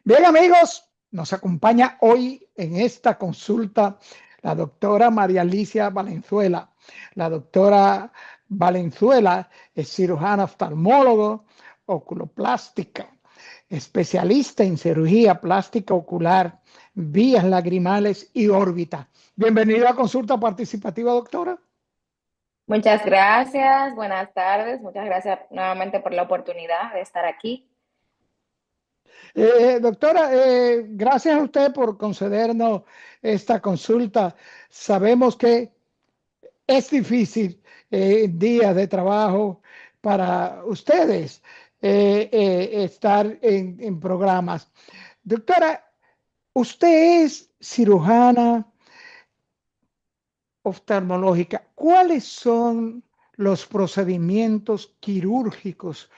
Bien, amigos, nos acompaña hoy en esta consulta la doctora María Alicia Valenzuela. La doctora Valenzuela es cirujana oftalmólogo, oculoplástica, especialista en cirugía plástica ocular, vías lagrimales y órbita. Bienvenida a Consulta Participativa, doctora. Muchas gracias, buenas tardes, muchas gracias nuevamente por la oportunidad de estar aquí. Doctora, gracias a usted por concedernos esta consulta. Sabemos que es difícil días de trabajo para ustedes estar en programas. Doctora, usted es cirujana oftalmológica. ¿Cuáles son los procedimientos quirúrgicos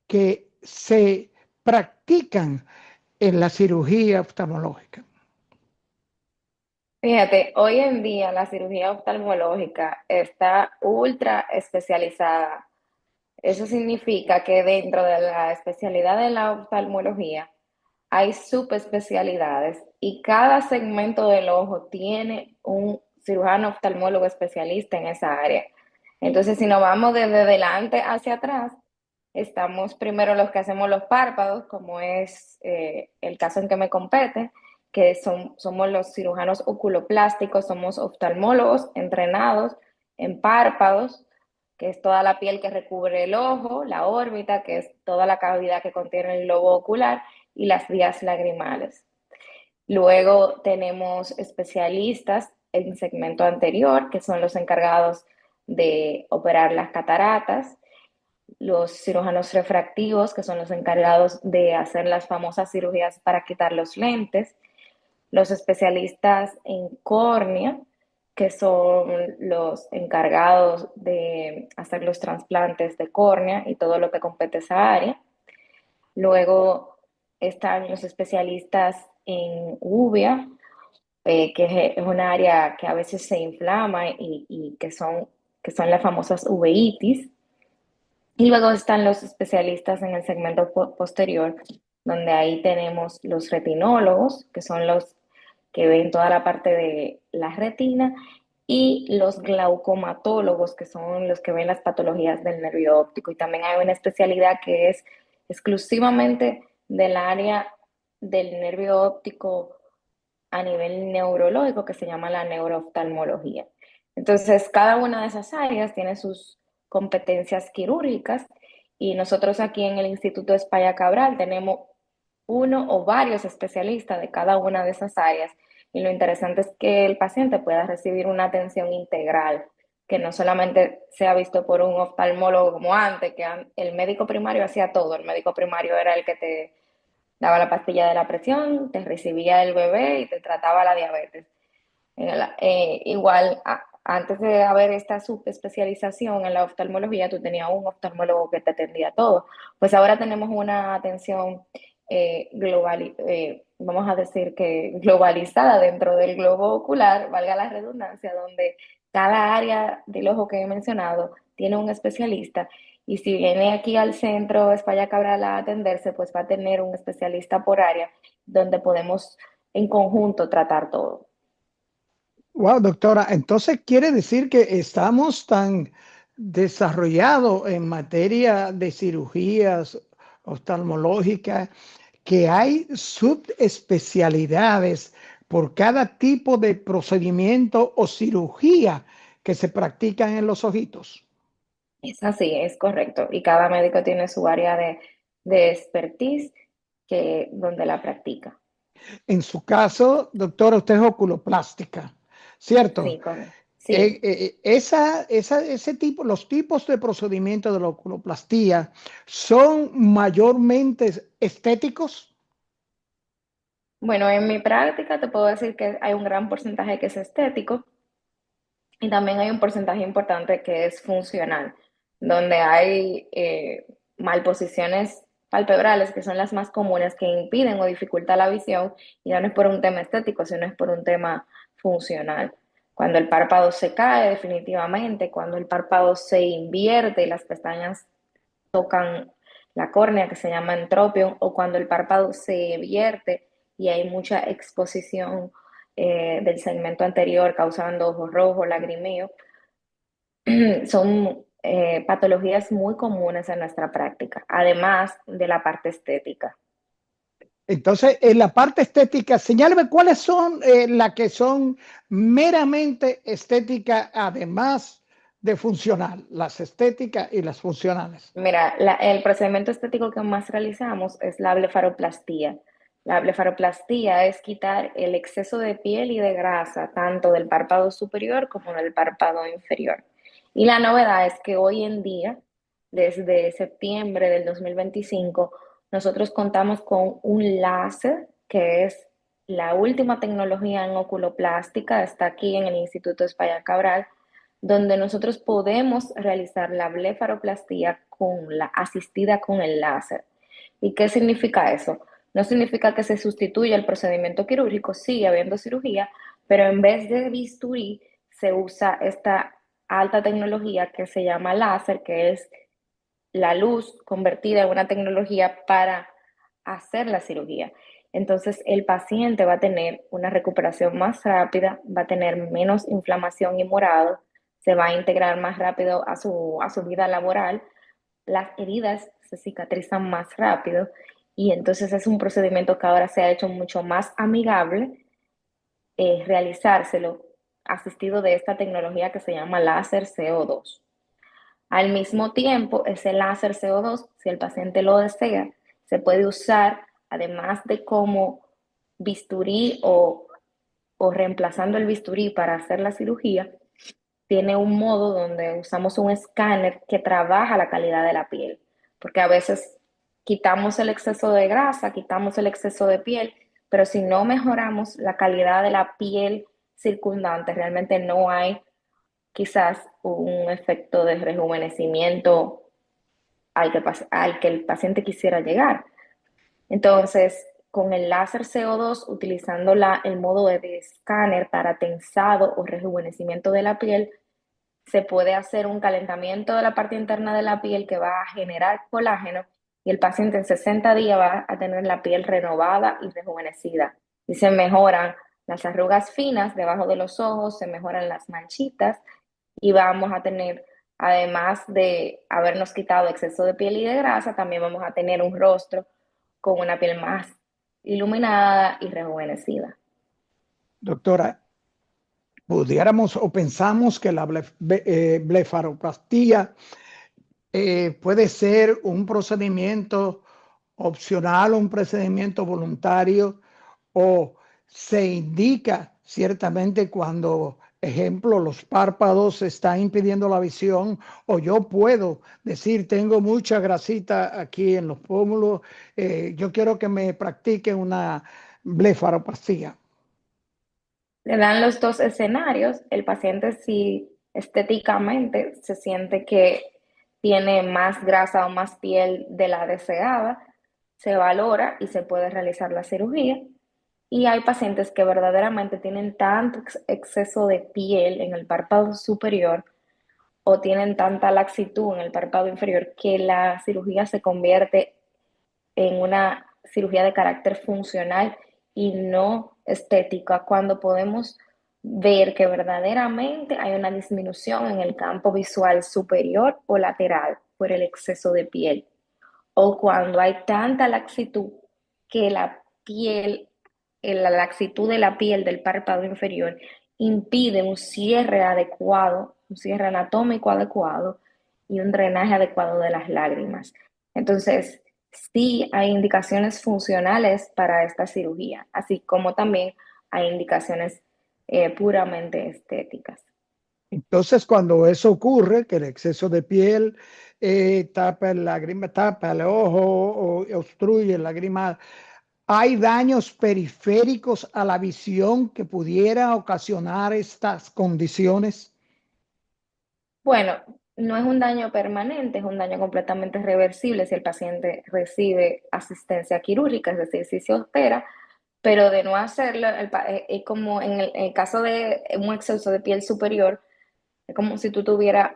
que se practican en la cirugía oftalmológica? Fíjate, hoy en día la cirugía oftalmológica está ultra especializada. Eso significa que dentro de la especialidad de la oftalmología hay subespecialidades y cada segmento del ojo tiene un cirujano oftalmólogo especialista en esa área. Entonces, si nos vamos desde delante hacia atrás, estamos primero los que hacemos los párpados, como es el caso en que me compete, que somos los cirujanos oculoplásticos, somos oftalmólogos entrenados en párpados, que es toda la piel que recubre el ojo, la órbita, que es toda la cavidad que contiene el globo ocular, y las vías lagrimales. Luego tenemos especialistas en segmento anterior, que son los encargados de operar las cataratas, los cirujanos refractivos, que son los encargados de hacer las famosas cirugías para quitar los lentes, los especialistas en córnea, que son los encargados de hacer los trasplantes de córnea y todo lo que compete a esa área. Luego están los especialistas en uvea, que es una área que a veces se inflama y que son las famosas uveitis. Y luego están los especialistas en el segmento posterior, donde ahí tenemos los retinólogos, que son los que ven toda la parte de la retina, y los glaucomatólogos, que son los que ven las patologías del nervio óptico. Y también hay una especialidad que es exclusivamente del área del nervio óptico a nivel neurológico, que se llama la neurooftalmología. Entonces, cada una de esas áreas tiene sus competencias quirúrgicas y nosotros aquí en el Instituto Espaya Cabral tenemos uno o varios especialistas de cada una de esas áreas, y lo interesante es que el paciente pueda recibir una atención integral, que no solamente sea visto por un oftalmólogo como antes, que el médico primario hacía todo. El médico primario era el que te daba la pastilla de la presión, te recibía el bebé y te trataba la diabetes. Igual, antes de haber esta subespecialización en la oftalmología, tú tenías un oftalmólogo que te atendía todo. Pues ahora tenemos una atención global, vamos a decir que globalizada dentro del globo ocular, valga la redundancia, donde cada área del ojo que he mencionado tiene un especialista. Y si viene aquí al centro España Cabral a atenderse, pues va a tener un especialista por área donde podemos en conjunto tratar todo. Wow, doctora, entonces quiere decir que estamos tan desarrollados en materia de cirugías oftalmológicas que hay subespecialidades por cada tipo de procedimiento o cirugía que se practican en los ojitos. Es así, es correcto. Y cada médico tiene su área de expertise donde la practica. En su caso, doctora, usted es oculoplástica, ¿cierto? Sí, correcto. Sí. Ese tipo, los tipos de procedimientos de la oculoplastía son mayormente estéticos. Bueno, en mi práctica te puedo decir que hay un gran porcentaje que es estético y también hay un porcentaje importante que es funcional, donde hay malposiciones palpebrales, que son las más comunes, que impiden o dificultan la visión, y ya no es por un tema estético, sino es por un tema funcional. Cuando el párpado se cae definitivamente, cuando el párpado se invierte y las pestañas tocan la córnea, que se llama entropion, o cuando el párpado se vierte y hay mucha exposición del segmento anterior causando ojos rojos, lagrimeo. Son patologías muy comunes en nuestra práctica, además de la parte estética. Entonces, en la parte estética, señálame cuáles son las que son meramente estéticas, además de funcional, las estéticas y las funcionales. Mira, el procedimiento estético que más realizamos es la blefaroplastía. La blefaroplastía es quitar el exceso de piel y de grasa, tanto del párpado superior como del párpado inferior. Y la novedad es que hoy en día, desde septiembre del 2025, nosotros contamos con un láser que es la última tecnología en oculoplástica, está aquí en el Instituto España Cabral, donde nosotros podemos realizar la blefaroplastía asistida con el láser. ¿Y qué significa eso? No significa que se sustituya el procedimiento quirúrgico, sigue habiendo cirugía, pero en vez de bisturí se usa esta alta tecnología que se llama láser, que es la luz convertida en una tecnología para hacer la cirugía. Entonces el paciente va a tener una recuperación más rápida, va a tener menos inflamación y morado, se va a integrar más rápido a su vida laboral, las heridas se cicatrizan más rápido y entonces es un procedimiento que ahora se ha hecho mucho más amigable realizárselo asistido de esta tecnología que se llama láser CO2. Al mismo tiempo, ese láser CO2, si el paciente lo desea, se puede usar además de como bisturí o reemplazando el bisturí para hacer la cirugía, tiene un modo donde usamos un escáner que trabaja la calidad de la piel, porque a veces quitamos el exceso de grasa, quitamos el exceso de piel, pero si no mejoramos la calidad de la piel circundante, realmente no hay quizás un efecto de rejuvenecimiento al que el paciente quisiera llegar. Entonces, con el láser CO2, utilizando el modo de escáner para tensado o rejuvenecimiento de la piel, se puede hacer un calentamiento de la parte interna de la piel que va a generar colágeno y el paciente en 60 días va a tener la piel renovada y rejuvenecida. Y se mejoran las arrugas finas debajo de los ojos, se mejoran las manchitas y vamos a tener, además de habernos quitado exceso de piel y de grasa, también vamos a tener un rostro con una piel más iluminada y rejuvenecida. Doctora, pudiéramos o pensamos que la blefaroplastía puede ser un procedimiento opcional, un procedimiento voluntario, o se indica ciertamente cuando, ejemplo, los párpados están impidiendo la visión, o yo puedo decir, tengo mucha grasita aquí en los pómulos, yo quiero que me practiquen una blefaroplastia. Le dan los dos escenarios. El paciente si estéticamente se siente que tiene más grasa o más piel de la deseada, se valora y se puede realizar la cirugía. Y hay pacientes que verdaderamente tienen tanto exceso de piel en el párpado superior o tienen tanta laxitud en el párpado inferior que la cirugía se convierte en una cirugía de carácter funcional y no estética, cuando podemos ver que verdaderamente hay una disminución en el campo visual superior o lateral por el exceso de piel, o cuando hay tanta laxitud que la piel, la laxitud de la piel del párpado inferior impide un cierre adecuado, un cierre anatómico adecuado y un drenaje adecuado de las lágrimas. Entonces, sí hay indicaciones funcionales para esta cirugía, así como también hay indicaciones puramente estéticas. Entonces, cuando eso ocurre, que el exceso de piel tapa el lágrima, tapa el ojo o obstruye el lágrima, ¿hay daños periféricos a la visión que pudiera ocasionar estas condiciones? Bueno, no es un daño permanente, es un daño completamente reversible si el paciente recibe asistencia quirúrgica, es decir, si se opera, pero de no hacerlo, es como en el caso de un exceso de piel superior, es como si tú tuvieras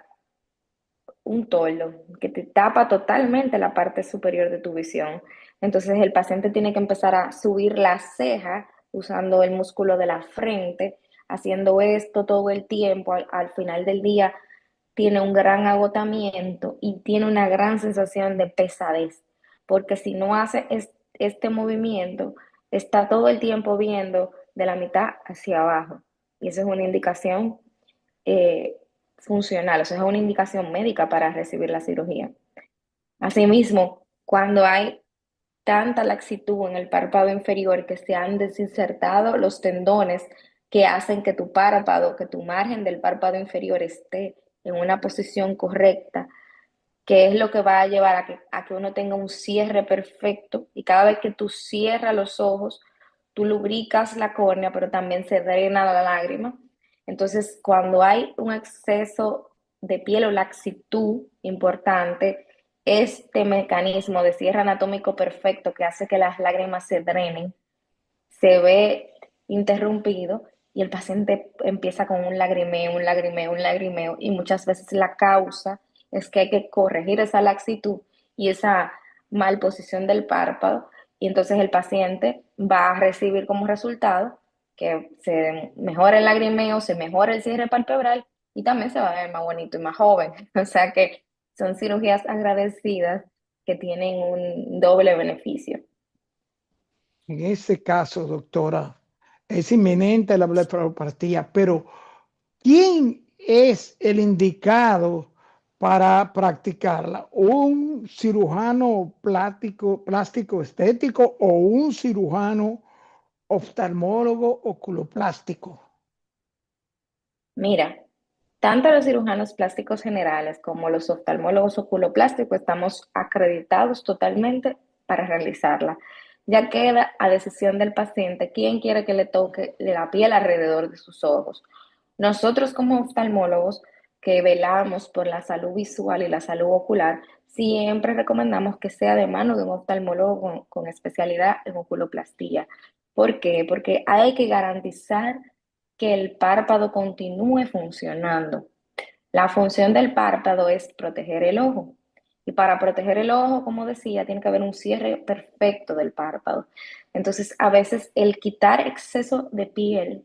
un toldo que te tapa totalmente la parte superior de tu visión. Entonces el paciente tiene que empezar a subir la ceja usando el músculo de la frente, haciendo esto todo el tiempo. Al final del día tiene un gran agotamiento y tiene una gran sensación de pesadez, porque si no hace este movimiento, está todo el tiempo viendo de la mitad hacia abajo. Y eso es una indicación eh, funcional, o sea, es una indicación médica para recibir la cirugía. Asimismo, cuando hay tanta laxitud en el párpado inferior que se han desinsertado los tendones que hacen que tu párpado, que tu margen del párpado inferior esté en una posición correcta, que es lo que va a llevar a que uno tenga un cierre perfecto y cada vez que tú cierras los ojos, tú lubricas la córnea, pero también se drena la lágrima. Entonces, cuando hay un exceso de piel o laxitud importante, este mecanismo de cierre anatómico perfecto que hace que las lágrimas se drenen, se ve interrumpido y el paciente empieza con un lagrimeo, un lagrimeo, un lagrimeo y muchas veces la causa es que hay que corregir esa laxitud y esa malposición del párpado y entonces el paciente va a recibir como resultado que se mejora el lagrimeo, se mejora el cierre palpebral y también se va a ver más bonito y más joven. O sea que son cirugías agradecidas que tienen un doble beneficio. En ese caso, doctora, es inminente la blefaropatía, pero ¿quién es el indicado para practicarla? ¿Un cirujano plástico estético o un cirujano oftalmólogo oculoplástico? Mira, tanto los cirujanos plásticos generales como los oftalmólogos oculoplásticos estamos acreditados totalmente para realizarla. Ya queda a decisión del paciente quién quiere que le toque la piel alrededor de sus ojos. Nosotros como oftalmólogos que velamos por la salud visual y la salud ocular, siempre recomendamos que sea de mano de un oftalmólogo con especialidad en oculoplastía. ¿Por qué? Porque hay que garantizar que el párpado continúe funcionando. La función del párpado es proteger el ojo. Y para proteger el ojo, como decía, tiene que haber un cierre perfecto del párpado. Entonces, a veces el quitar exceso de piel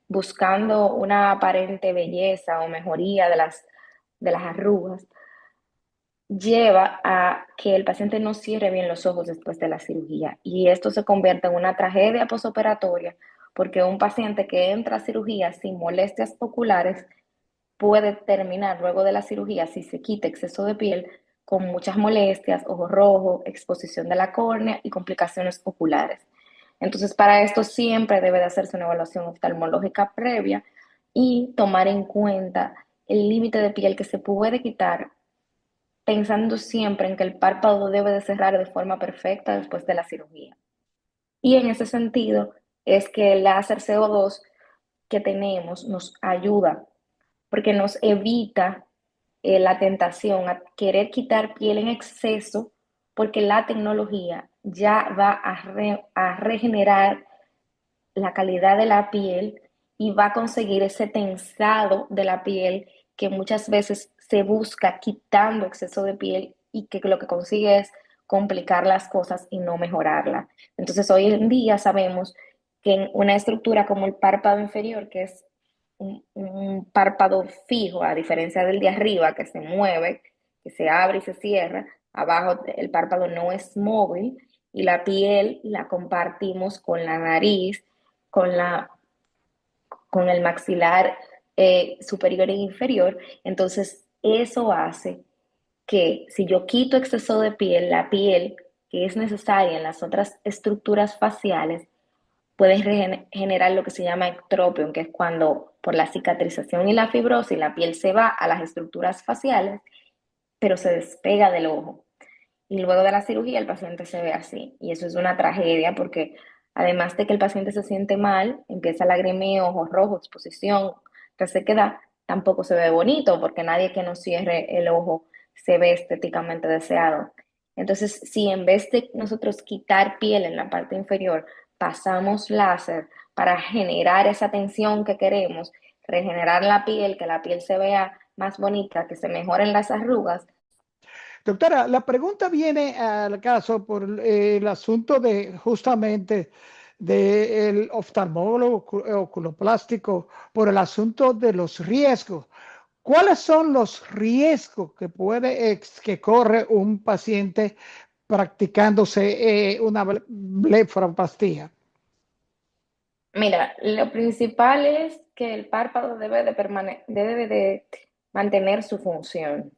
buscando una aparente belleza o mejoría de las arrugas, lleva a que el paciente no cierre bien los ojos después de la cirugía. Y esto se convierte en una tragedia posoperatoria porque un paciente que entra a cirugía sin molestias oculares puede terminar luego de la cirugía, si se quita exceso de piel, con muchas molestias, ojo rojo, exposición de la córnea y complicaciones oculares. Entonces, para esto siempre debe de hacerse una evaluación oftalmológica previa y tomar en cuenta el límite de piel que se puede quitar, pensando siempre en que el párpado debe de cerrar de forma perfecta después de la cirugía. Y en ese sentido es que el láser CO2 que tenemos nos ayuda porque nos evita la tentación a querer quitar piel en exceso, porque la tecnología ya va a regenerar la calidad de la piel y va a conseguir ese tensado de la piel que muchas veces se busca quitando exceso de piel y que lo que consigue es complicar las cosas y no mejorarla. Entonces hoy en día sabemos que en una estructura como el párpado inferior, que es un párpado fijo, a diferencia del de arriba que se mueve, que se abre y se cierra, abajo el párpado no es móvil y la piel la compartimos con la nariz, con, la, con el maxilar superior e inferior. Entonces, eso hace que si yo quito exceso de piel, la piel que es necesaria en las otras estructuras faciales puede generar lo que se llama ectropion, que es cuando por la cicatrización y la fibrosis la piel se va a las estructuras faciales, pero se despega del ojo. Y luego de la cirugía el paciente se ve así. Y eso es una tragedia porque además de que el paciente se siente mal, empieza lagrimeo, ojos rojos, exposición, resequedad, tampoco se ve bonito porque nadie que nos cierre el ojo se ve estéticamente deseado. Entonces, si en vez de nosotros quitar piel en la parte inferior, pasamos láser para generar esa tensión que queremos, regenerar la piel, que la piel se vea más bonita, que se mejoren las arrugas. Doctora, la pregunta viene al caso por el asunto de justamente del oftalmólogo oculoplástico, por el asunto de los riesgos. ¿Cuáles son los riesgos que que corre un paciente practicándose una blefaroplastia? Mira, lo principal es que el párpado debe de mantener su función.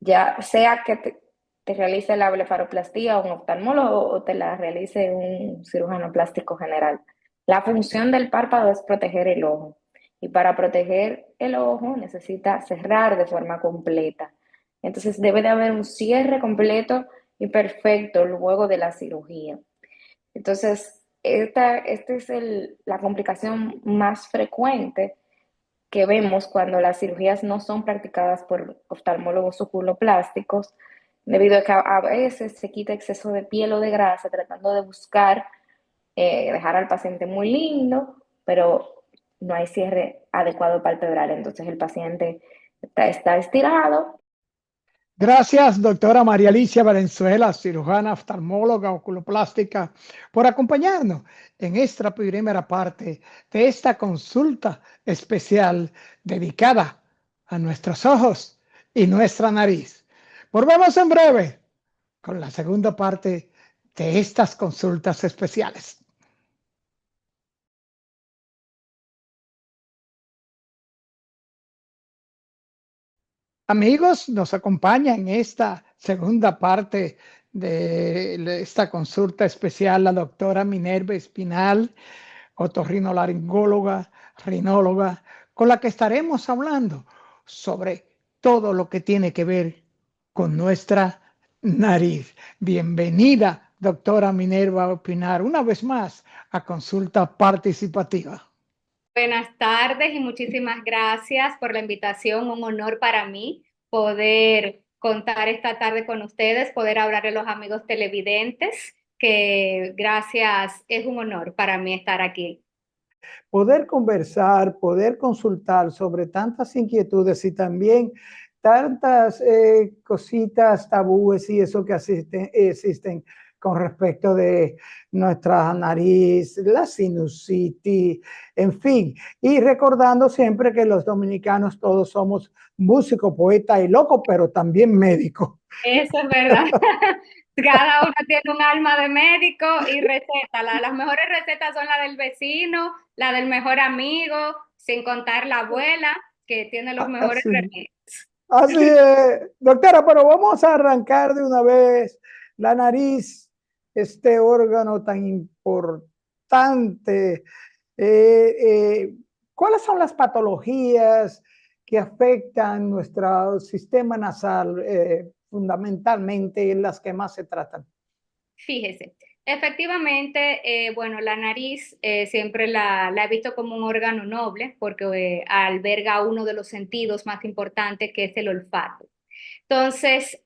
Ya sea que te realice la blefaroplastia un oftalmólogo o te la realice un cirujano plástico general. La función del párpado es proteger el ojo y para proteger el ojo necesita cerrar de forma completa. Entonces debe de haber un cierre completo y perfecto luego de la cirugía. Entonces, esta es la complicación más frecuente que vemos cuando las cirugías no son practicadas por oftalmólogos oculoplásticos, debido a que a veces se quita exceso de piel o de grasa tratando de buscar dejar al paciente muy lindo, pero no hay cierre adecuado palpebral. Entonces el paciente está estirado. Gracias, doctora María Alicia Valenzuela, cirujana oftalmóloga oculoplástica, por acompañarnos en esta primera parte de esta consulta especial dedicada a nuestros ojos y nuestra nariz. Volvemos en breve con la segunda parte de estas consultas especiales. Amigos, nos acompaña en esta segunda parte de esta consulta especial la doctora Minerva Espinal, otorrinolaringóloga, rinóloga, con la que estaremos hablando sobre todo lo que tiene que ver con nuestra nariz. Bienvenida, doctora Minerva Espinal, una vez más a Consulta Participativa. Buenas tardes y muchísimas gracias por la invitación. Un honor para mí poder contar esta tarde con ustedes, poder hablar a los amigos televidentes, que gracias, es un honor para mí estar aquí. Poder conversar, poder consultar sobre tantas inquietudes y también tantas cositas, tabúes y eso que existen con respecto de nuestra nariz, la sinusitis, en fin. Y recordando siempre que los dominicanos todos somos músicos, poetas y locos, pero también médicos. Eso es verdad. Cada uno tiene un alma de médico y receta. Las mejores recetas son la del vecino, la del mejor amigo, sin contar la abuela, que tiene los mejores Así. remedios. Así es, doctora, pero vamos a arrancar de una vez la nariz, este órgano tan importante. ¿Cuáles son las patologías que afectan nuestro sistema nasal, fundamentalmente las que más se tratan? Fíjese, efectivamente, bueno, la nariz siempre la he visto como un órgano noble porque alberga uno de los sentidos más importantes que es el olfato. Entonces,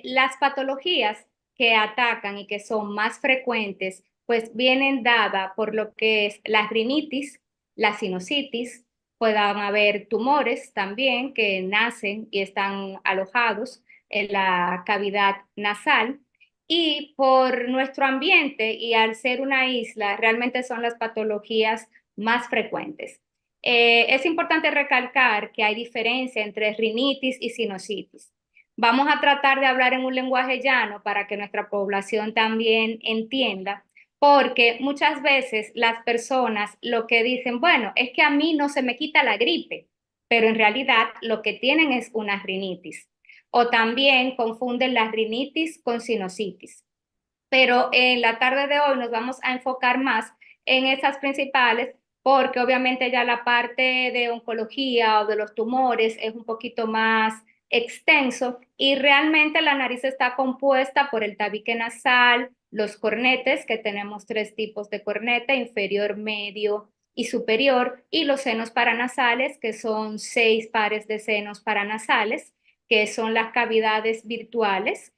las patologías que atacan y que son más frecuentes, pues vienen dadas por lo que es la rinitis, la sinusitis, puedan haber tumores también que nacen y están alojados en la cavidad nasal. Y por nuestro ambiente y al ser una isla, realmente son las patologías más frecuentes. Es importante recalcar que hay diferencia entre rinitis y sinusitis. Vamos a tratar de hablar en un lenguaje llano para que nuestra población también entienda, porque muchas veces las personas lo que dicen, bueno, es que a mí no se me quita la gripe, pero en realidad lo que tienen es una rinitis. O también confunden la rinitis con sinusitis. Pero en la tarde de hoy nos vamos a enfocar más en esas principales porque obviamente ya la parte de oncología o de los tumores es un poquito más extenso y realmente la nariz está compuesta por el tabique nasal, los cornetes, que tenemos tres tipos de corneta, inferior, medio y superior, y los senos paranasales, que son 6 pares de senos paranasales, que son las cavidades virtuales,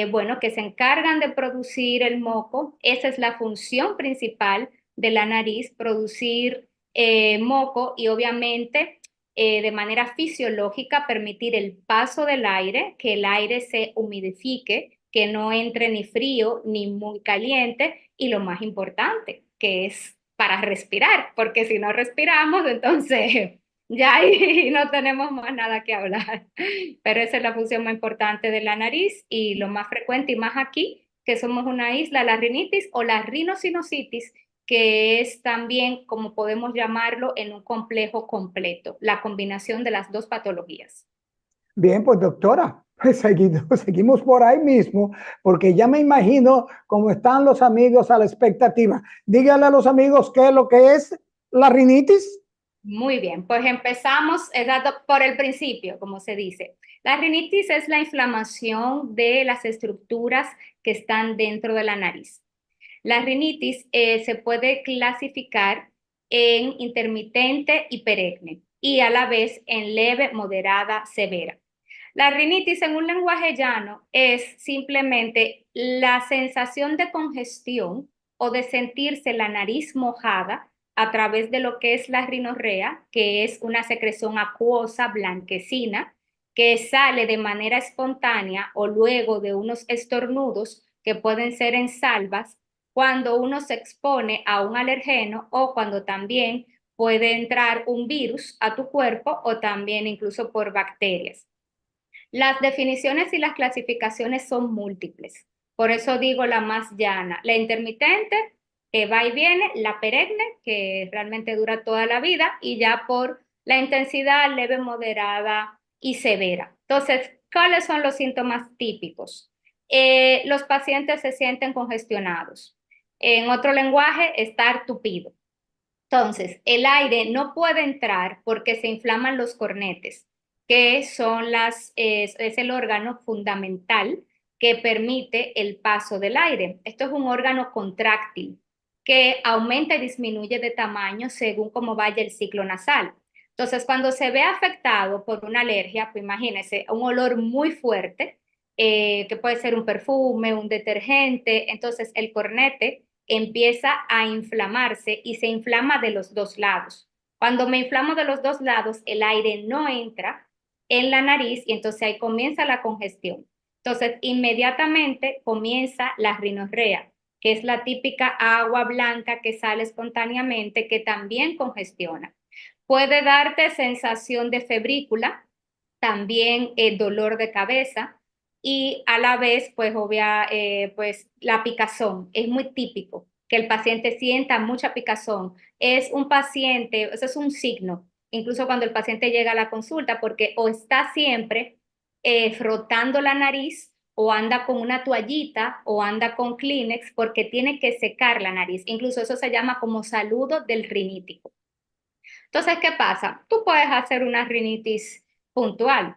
bueno, que se encargan de producir el moco. Esa es la función principal de la nariz, producir moco y obviamente de manera fisiológica permitir el paso del aire, que el aire se humidifique, que no entre ni frío ni muy caliente, y lo más importante, que es para respirar, porque si no respiramos, entonces ya ahí no tenemos más nada que hablar. Pero esa es la función más importante de la nariz y lo más frecuente y más aquí, que somos una isla, la rinitis o la rinosinusitis, que es también, como podemos llamarlo, en un complejo completo, la combinación de las dos patologías. Bien, pues doctora, pues seguimos por ahí mismo, porque ya me imagino cómo están los amigos a la expectativa. Dígale a los amigos qué es lo que es la rinitis. Muy bien, pues empezamos por el principio, como se dice. La rinitis es la inflamación de las estructuras que están dentro de la nariz. La rinitis se puede clasificar en intermitente y perenne y a la vez en leve, moderada, severa. La rinitis en un lenguaje llano es simplemente la sensación de congestión o de sentirse la nariz mojada a través de lo que es la rinorrea, que es una secreción acuosa blanquecina que sale de manera espontánea o luego de unos estornudos que pueden ser en salvas cuando uno se expone a un alergeno o cuando también puede entrar un virus a tu cuerpo o también incluso por bacterias. Las definiciones y las clasificaciones son múltiples. Por eso digo la más llana. La intermitente, que va y viene, la perenne, que realmente dura toda la vida, y ya por la intensidad leve, moderada y severa. Entonces, ¿cuáles son los síntomas típicos? Los pacientes se sienten congestionados. En otro lenguaje, estar tupido. Entonces, el aire no puede entrar porque se inflaman los cornetes, que son es el órgano fundamental que permite el paso del aire. Esto es un órgano contráctil que aumenta y disminuye de tamaño según cómo vaya el ciclo nasal. Entonces, cuando se ve afectado por una alergia, pues imagínense, un olor muy fuerte, que puede ser un perfume, un detergente, entonces el cornete empieza a inflamarse y se inflama de los dos lados. Cuando me inflamo de los dos lados, el aire no entra en la nariz y entonces ahí comienza la congestión. Entonces, inmediatamente comienza la rinorrea, que es la típica agua blanca que sale espontáneamente, que también congestiona. Puede darte sensación de febrícula, también dolor de cabeza y a la vez, pues la picazón. Es muy típico que el paciente sienta mucha picazón. Es un paciente, eso es un signo, incluso cuando el paciente llega a la consulta, porque o está siempre frotando la nariz o anda con una toallita o anda con Kleenex porque tiene que secar la nariz. Incluso eso se llama como saludo del rinítico. Entonces, ¿qué pasa? Tú puedes hacer una rinitis puntual,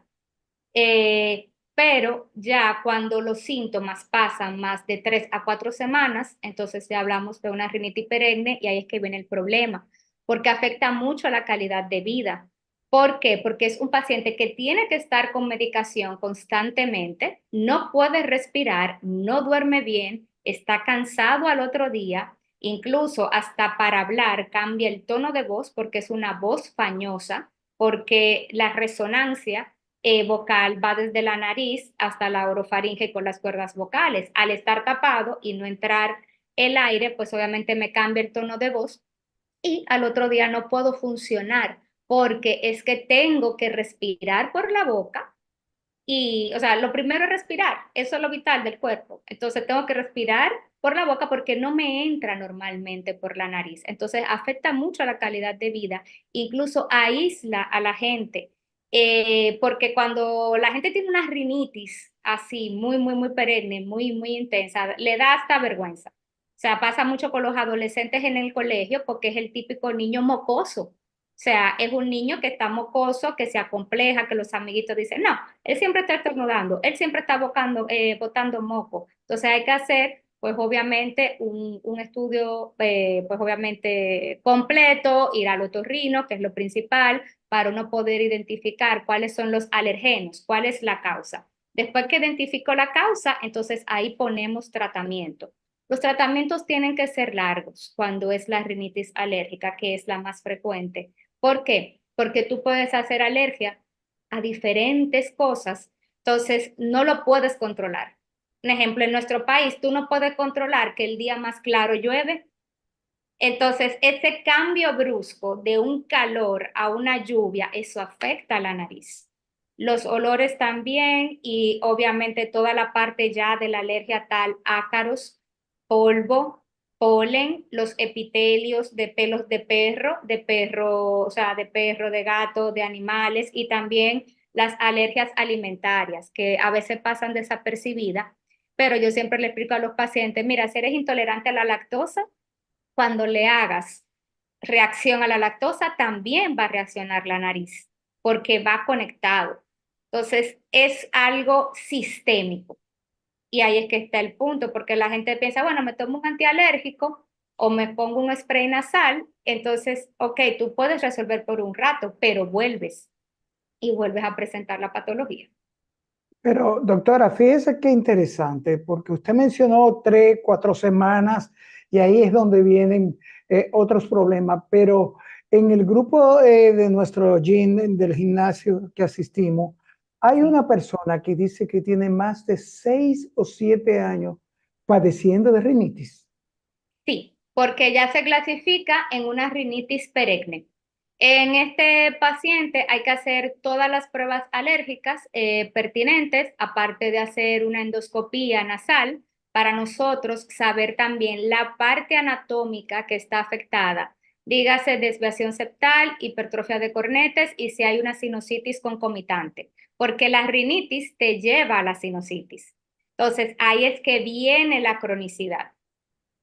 pero ya cuando los síntomas pasan más de 3 a 4 semanas, entonces ya hablamos de una rinitis perenne y ahí es que viene el problema, porque afecta mucho la calidad de vida. ¿Por qué? Porque es un paciente que tiene que estar con medicación constantemente, no puede respirar, no duerme bien, está cansado al otro día, incluso hasta para hablar cambia el tono de voz porque es una voz fañosa, porque la resonancia vocal va desde la nariz hasta la orofaringe con las cuerdas vocales. Al estar tapado y no entrar el aire, pues obviamente me cambia el tono de voz y al otro día no puedo funcionar porque es que tengo que respirar por la boca y, o sea, lo primero es respirar, eso es lo vital del cuerpo. Entonces tengo que respirar por la boca porque no me entra normalmente por la nariz. Entonces afecta mucho a la calidad de vida, incluso aísla a la gente, porque cuando la gente tiene una rinitis así, muy perenne, muy intensa, le da hasta vergüenza. O sea, pasa mucho con los adolescentes en el colegio porque es el típico niño mocoso. O sea, es un niño que está mocoso, que se acompleja, que los amiguitos dicen, no, él siempre está estornudando, él siempre está botando moco. Entonces hay que hacer, pues obviamente, un estudio, pues obviamente completo, ir al otorrino, que es lo principal, para uno poder identificar cuáles son los alergenos, cuál es la causa. Después que identifico la causa, entonces ahí ponemos tratamiento. Los tratamientos tienen que ser largos cuando es la rinitis alérgica, que es la más frecuente. ¿Por qué? porque tú puedes hacer alergia a diferentes cosas, entonces no lo puedes controlar. Un ejemplo, en nuestro país tú no puedes controlar que el día más claro llueve, entonces ese cambio brusco de un calor a una lluvia, eso afecta a la nariz. Los olores también y obviamente toda la parte ya de la alergia tal, ácaros, polvo, polen, los epitelios de pelos de perro, o sea, de perro, de gato, de animales y también las alergias alimentarias que a veces pasan desapercibidas, pero yo siempre le explico a los pacientes, mira, si eres intolerante a la lactosa, cuando le hagas reacción a la lactosa, también va a reaccionar la nariz, porque va conectado. Entonces, es algo sistémico. Y ahí es que está el punto, porque la gente piensa, bueno, me tomo un antialérgico o me pongo un spray nasal, entonces, ok, tú puedes resolver por un rato, pero vuelves y vuelves a presentar la patología. Pero, doctora, fíjese qué interesante, porque usted mencionó 3, 4 semanas y ahí es donde vienen otros problemas, pero en el grupo de nuestro gym, del gimnasio que asistimos, hay Sí. una persona que dice que tiene más de 6 o 7 años padeciendo de rinitis. Sí, porque ya se clasifica en una rinitis perenne. En este paciente hay que hacer todas las pruebas alérgicas pertinentes, aparte de hacer una endoscopía nasal, para nosotros saber también la parte anatómica que está afectada. Dígase desviación septal, hipertrofia de cornetes y si hay una sinusitis concomitante, porque la rinitis te lleva a la sinusitis. Entonces, ahí es que viene la cronicidad.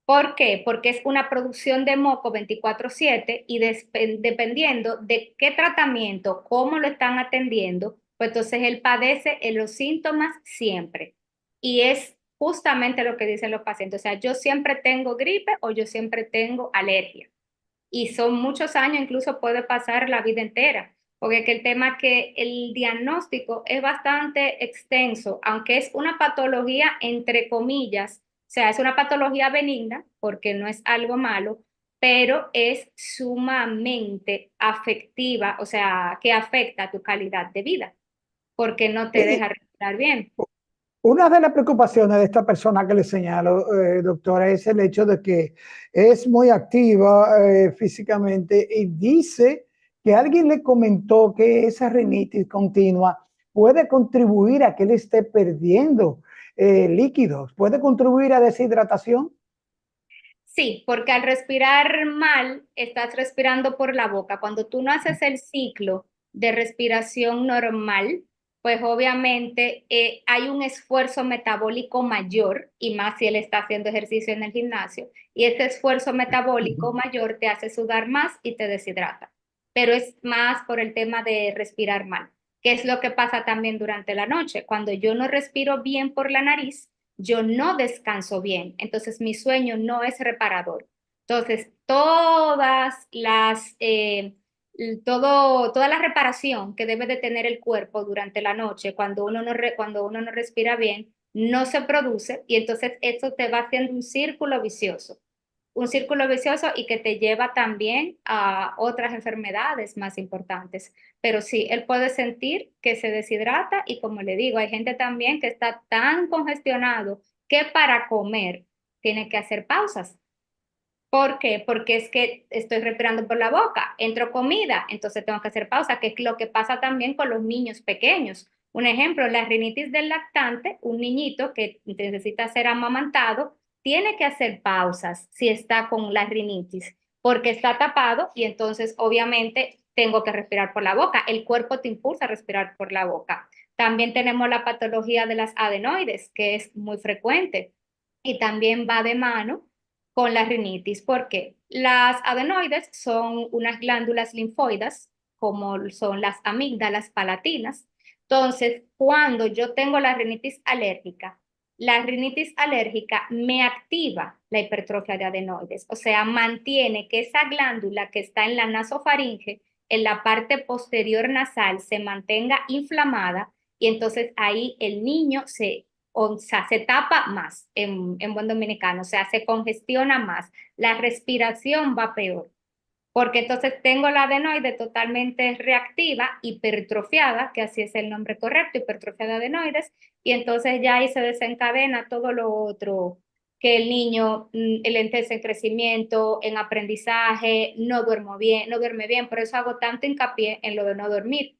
¿Por qué? Porque es una producción de moco 24/7 y dependiendo de qué tratamiento, cómo lo están atendiendo, pues entonces él padece en los síntomas siempre. Y es justamente lo que dicen los pacientes. O sea, yo siempre tengo gripe o yo siempre tengo alergia. Y son muchos años, incluso puede pasar la vida entera. Porque es que el tema es que el diagnóstico es bastante extenso, aunque es una patología entre comillas, o sea, es una patología benigna, porque no es algo malo, pero es sumamente afectiva, o sea, que afecta tu calidad de vida, porque no te Y deja respirar bien. una de las preocupaciones de esta persona que le señalo, doctora, es el hecho de que es muy activa físicamente y dice que alguien le comentó que esa rinitis continua puede contribuir a que él esté perdiendo líquidos, puede contribuir a deshidratación. Sí, porque al respirar mal, estás respirando por la boca. Cuando tú no haces el ciclo de respiración normal, pues obviamente hay un esfuerzo metabólico mayor, y más si él está haciendo ejercicio en el gimnasio, y ese esfuerzo metabólico mayor te hace sudar más y te deshidrata. Pero es más por el tema de respirar mal, que es lo que pasa también durante la noche. Cuando yo no respiro bien por la nariz, yo no descanso bien, entonces mi sueño no es reparador. Entonces, toda la reparación que debe de tener el cuerpo durante la noche, cuando uno no respira bien, no se produce y entonces eso te va haciendo un círculo vicioso y que te lleva también a otras enfermedades más importantes. Pero sí, él puede sentir que se deshidrata y como le digo, hay gente también que está tan congestionado que para comer tiene que hacer pausas. ¿Por qué? Porque es que estoy respirando por la boca, entro comida, entonces tengo que hacer pausa, que es lo que pasa también con los niños pequeños. Un ejemplo, la rinitis del lactante, un niñito que necesita ser amamantado, tiene que hacer pausas si está con la rinitis, porque está tapado y entonces obviamente tengo que respirar por la boca. El cuerpo te impulsa a respirar por la boca. También tenemos la patología de las adenoides, que es muy frecuente y también va de mano con la rinitis, porque las adenoides son unas glándulas linfoides, como son las amígdalas palatinas. Entonces, cuando yo tengo la rinitis alérgica me activa la hipertrofia de adenoides, o sea, mantiene que esa glándula que está en la nasofaringe, en la parte posterior nasal, se mantenga inflamada y entonces ahí el niño o sea, se tapa más en buen dominicano, o sea, se congestiona más, la respiración va peor. porque entonces tengo la adenoide totalmente reactiva, hipertrofiada, que así es el nombre correcto, hipertrofiada adenoides, y entonces ya ahí se desencadena todo lo otro, que el niño lentece en crecimiento, en aprendizaje, no duermo bien, no duerme bien, por eso hago tanto hincapié en lo de no dormir,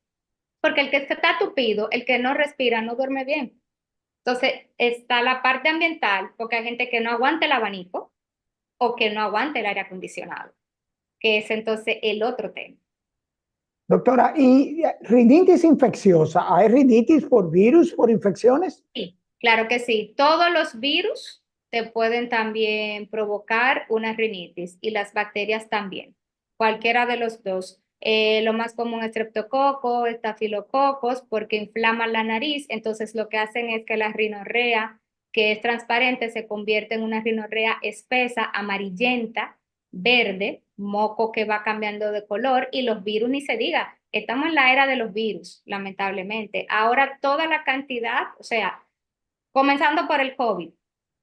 porque el que está tupido, el que no respira, no duerme bien. Entonces está la parte ambiental, porque hay gente que no aguanta el abanico o que no aguanta el aire acondicionado, que es entonces el otro tema. Doctora, ¿y rinitis infecciosa? ¿Hay rinitis por virus, por infecciones? Sí, claro que sí. Todos los virus te pueden también provocar una rinitis y las bacterias también. Cualquiera de los dos. Lo más común es estreptococo, estafilococos, porque inflaman la nariz. Entonces lo que hacen es que la rinorrea, que es transparente, se convierte en una rinorrea espesa, amarillenta, verde, moco que va cambiando de color y los virus ni se diga. Estamos en la era de los virus, lamentablemente. Ahora toda la cantidad, o sea, comenzando por el COVID,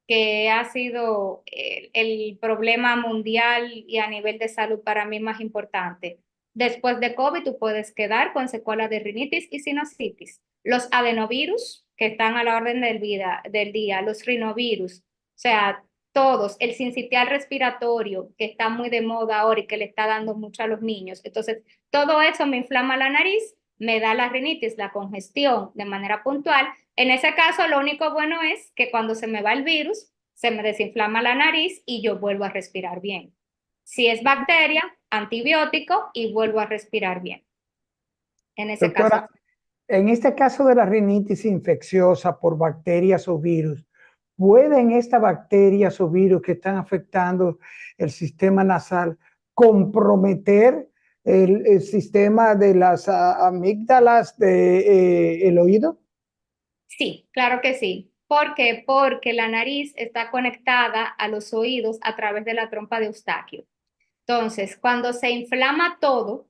que ha sido el problema mundial y a nivel de salud para mí más importante. Después de COVID, tú puedes quedar con secuelas de rinitis y sinusitis. Los adenovirus, que están a la orden del día, los rinovirus, o sea, todos, el sincitial respiratorio, que está muy de moda ahora y que le está dando mucho a los niños. Entonces, todo eso me inflama la nariz, me da la rinitis, la congestión de manera puntual. En ese caso, lo único bueno es que cuando se me va el virus, se me desinflama la nariz y yo vuelvo a respirar bien. Si es bacteria, antibiótico y vuelvo a respirar bien. En ese caso, Doctora, en este caso de la rinitis infecciosa por bacterias o virus, ¿pueden estas bacterias o virus que están afectando el sistema nasal comprometer el sistema de las amígdalas del oído? sí, claro que sí. ¿Por qué? Porque la nariz está conectada a los oídos a través de la trompa de Eustaquio. Entonces, cuando se inflama todo,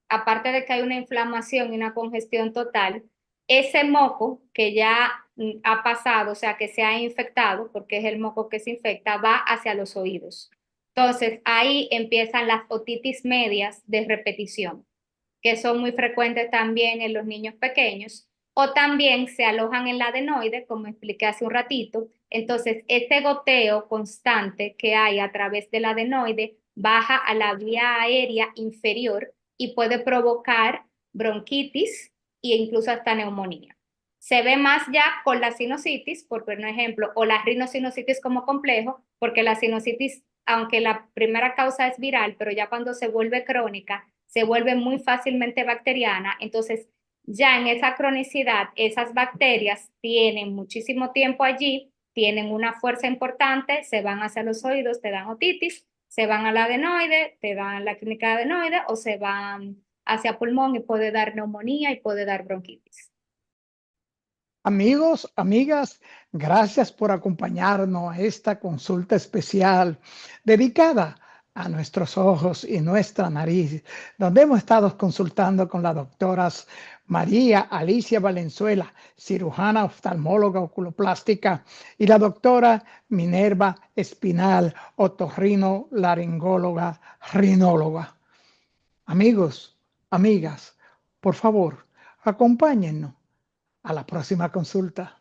aparte de que hay una inflamación y una congestión total, ese moco que ya ha pasado, o sea, que se ha infectado, porque es el moco que se infecta, va hacia los oídos. Entonces, ahí empiezan las otitis medias de repetición, que son muy frecuentes también en los niños pequeños, o también se alojan en la adenoide, como expliqué hace un ratito. Entonces, ese goteo constante que hay a través del adenoide baja a la vía aérea inferior y puede provocar bronquitis e incluso hasta neumonía. Se ve más ya con la sinusitis, por poner un ejemplo, o la rinosinusitis como complejo, porque la sinusitis, aunque la primera causa es viral, pero ya cuando se vuelve crónica, se vuelve muy fácilmente bacteriana. Entonces, ya en esa cronicidad, esas bacterias tienen muchísimo tiempo allí, tienen una fuerza importante, se van hacia los oídos, te dan otitis, se van a la adenoide, te dan la clínica de adenoide o se van hacia pulmón y puede dar neumonía y puede dar bronquitis. Amigos, amigas, gracias por acompañarnos a esta consulta especial dedicada a nuestros ojos y nuestra nariz, donde hemos estado consultando con las doctoras María Alicia Valenzuela, cirujana oftalmóloga oculoplástica, y la doctora Minerva Espinal, otorrino laringóloga rinóloga. Amigos, amigas, por favor, acompáñennos a la próxima consulta.